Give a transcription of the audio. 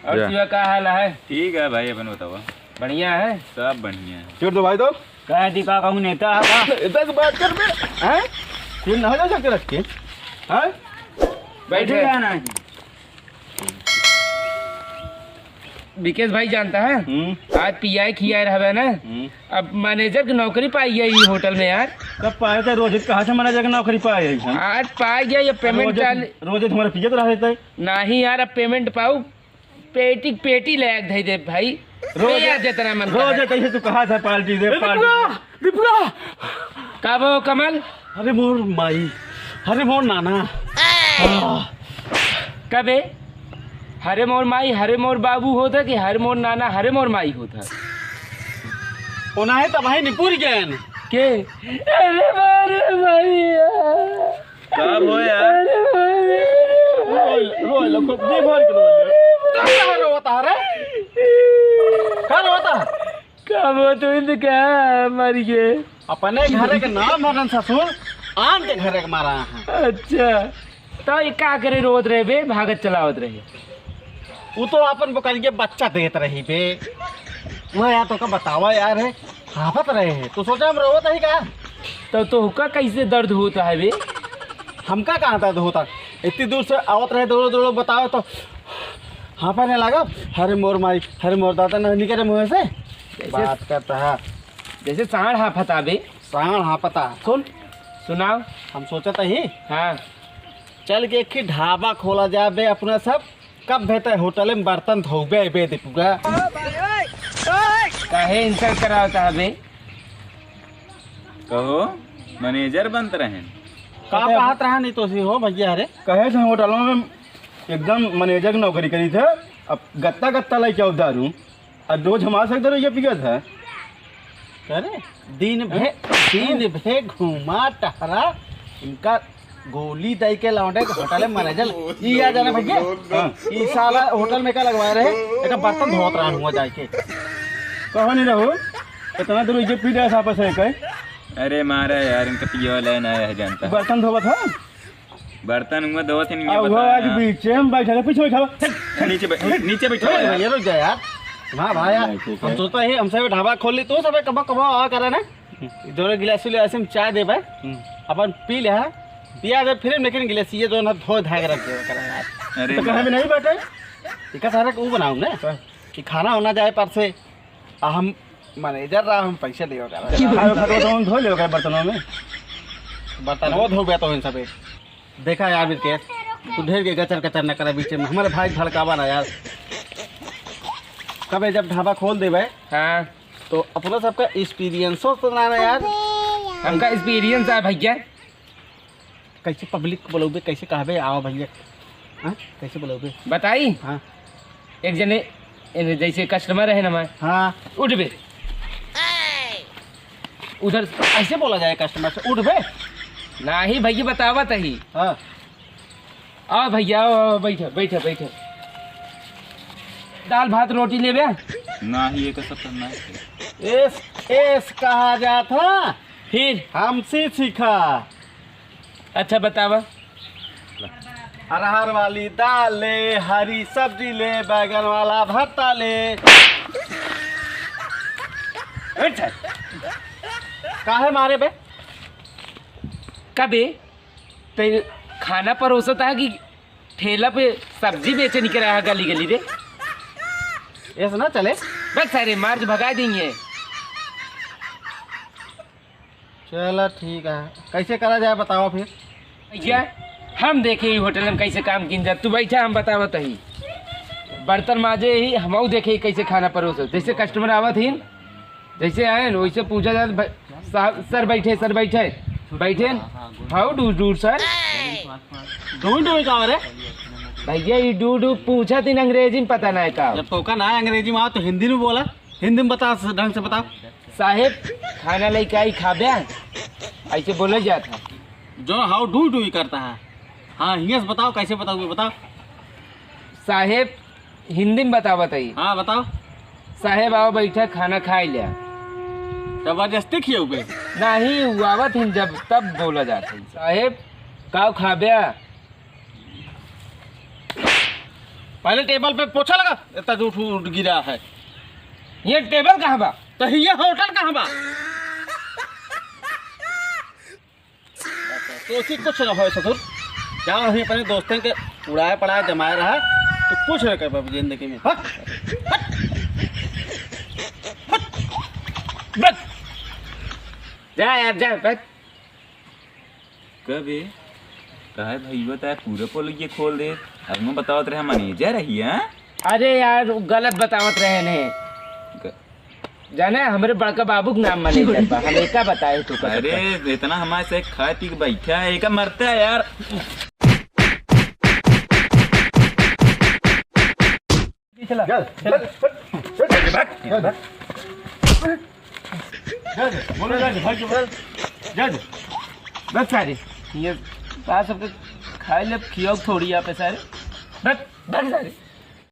और शिवा का हाल है? ठीक है भाई, अपन बताओ। बढ़िया है, सब बढ़िया है। छोड़ दो भाई तो कह दी का कहूँ नेता है इतना से बात कर बे हैं फिर ना जा सकते रख के हैं बैठे ना। विकेश भाई जानता है आज पीआई खिया रहा ना, अब मैनेजर की नौकरी पाई है ये होटल में यार। कब पाए थे? रोज कहाँ से मना जाकर नौकरी पाए है? आज पाई गया, ये पेमेंट रोज तुम्हारे पिए तो रहते नहीं यार, अब पेमेंट पाऊ पेटी पेटी लैग धई दे भाई, रोज जितना मन रोज कैसे तू कहा था पार्टी दे पार्टी विपुला कब हो कमल? अरे मोर माई, अरे मोर नाना कबे हरे मोर माई हरे मोर बाबू होता कि हरे मोर नाना हरे मोर माई होता? ओना है तब है निपुर गए के अरे मारे भैया कब हो यार? रो लो खूब जी भर के रो लो होता रे क्या होता कब हो तो इनका मर गए अपने घर के नाम मरन ससुर आन के घर के मारा है। अच्छा तो ये क्या करे, रोत रहे बे, भागत चलावत रहे? वो तो अपन बकरिए बच्चा देत रही बे, वह यार तो का बतावा यार है हाफत रहे हैं तो सोचा हम रोवत ही का तो हुक्का कैसे दर्द होता है बे? हमका कहाँ दर्द होता, इतनी दूर से आवत रहे दौड़ो दौड़ो बताओ तो हाँफा नहीं लगा। हरे मोर माई हरे मोर दादा न निकले मुँह से बात करता है जैसे सांड हाफता बे। सांड हाँपता सुन सुनाओ। हम सोचता ही हाँ चल के एक ढाबा खोला जाए बे अपना सब, कब बेहतर होटल में बर्तन धोबे बे दीपूगा काहे इंसल्ट कराता है बे? कहो मैनेजर बनते रहे। का बात रहा नहीं तो सी हो भैया। अरे कहे थे होटलों में एकदम मैनेजर की नौकरी करी थे, अब गत्ता गत्ता लेके उधार हूँ और रोज हमारे सकते रहो ये पिया था। अरे दिन भे घूमा टहरा इनका गोली दई के लौटे होटल में मैनेजर ये आ जाना भैया। ये साला होटल में क्या लगवाए रहे, एक बर्तन धोत रहा हुआ जाके कहो नहीं रहो इतना दूर ये पी रहा आपस है कहे। अरे मारा यार, इनका पियो लेना है जानता है। बर्तन धोबा था बर्तन हुआ दो तीन आज बीच में बैठा पीछे बैठा नीचे बैठो ये रुक जा यार। हाँ भाई हम सोचता है हमसे ढाबा खोल ली तो सब कब कब आ करे ना दोनों गिलास गिलास में चाय दे भाई अपन पी ले पिया दे फिर लेकिन गिलास ये दोनों धो धा के रख दे यार। अरे तो कहीं भी नहीं बैठे इका सारा को बनाऊं ना कि खाना होना जाए पर से हम मैनेजर रहा हम पैसे दे धो ले बर्तनों में बर्तन वो धो गया तो इन सब देखा यार के तू ढेर के गचर कचर न करे बीच में हमारे भाई भड़कावा ना यार। कब जब ढाबा खोल दे भाई हाँ तो अपना सबका एक्सपीरियंस हो तो ना यार। हमका एक्सपीरियंस है भैया। कैसे पब्लिक को बोलोगे, कैसे कहबे आओ भैया, हाँ कैसे बोलोगे बताई? हाँ एक जने जैसे कस्टमर है ना मैं, हाँ उठ बे उधर ऐसे बोला जाए कस्टमर से उठ बे नहीं भैया बतावत ही। हाँ आओ भैया आओ, बैठो बैठो बैठो। दाल भात रोटी ले बे ना ही ये का सब करना है। एस कहा जाता फिर हमसे सीखा। अच्छा बतावा। अरहर वाली दाल ले, हरी सब्जी ले, बैगन वाला भरता ले। अच्छा काहे मारे बे कबे तो खाना परोसता है कि ठेला पे सब्जी बेचे निकल रहा है गली गली रे? ऐसा ना चले बस सारे मार्च भगा देंगे। चलो ठीक है कैसे करा जाए बताओ फिर। भैया हम देखे ही होटल में कैसे काम किन जाए, तू बैठा हम बतावत ही। बर्तन माजे ही हम देखे कैसे खाना परोस, जैसे कस्टमर आवत ही जैसे आए न वैसे पूछा जाए सर बैठे सर बैठे बैठे हाउ डू सर ढूंढ का रे भैया ये डू पूछा थी अंग्रेजी में पता नहीं का। जब तो का ना अंग्रेजी में आओ तो हिंदी में बोला, हिंदी में बता ढंग से बताओ। साहेब खाना लेके आई खा बे ऐसे बोला जाता जो हाउ डू ही करता है। हाँ हिंदी से बताओ कैसे बताओगे बताओ। साहेब हिंदी में बतावत है। हाँ बताओ। साहेब आओ बैठा खाना खाई लिया। जबरदस्ती खियो बे नहीं आवत ही जब तब बोला जाता है। साहेब काव खा बे पहले टेबल पे पोछा लगा, इतना झूठ उठ गिरा है। ये टेबल कहाँ बा? तो ये होटल कहाँ बा? तो उसी कुछ न हो ससुर, क्या वही अपने दोस्तों के उड़ाया पड़ाया जमाया रहा तो कुछ न कर पाए जिंदगी में। हट बस जा यार जा बस। कब कहे भाई बताया पूरे पोल ये खोल दे। अब मैं बतावत रहे मैनेजर रही है। अरे यार वो गलत बतावत रहे ने, जाने हमारे बड़का बाबू के नाम मैनेजर बा, हम एका बताए तो। अरे इतना हमारे से खाए पी के बैठा है, एक मरता है यार। चल चल बस सारे ये बात सबके खाए ले खियो थोड़ी यहाँ पे सारे बस बस सारे।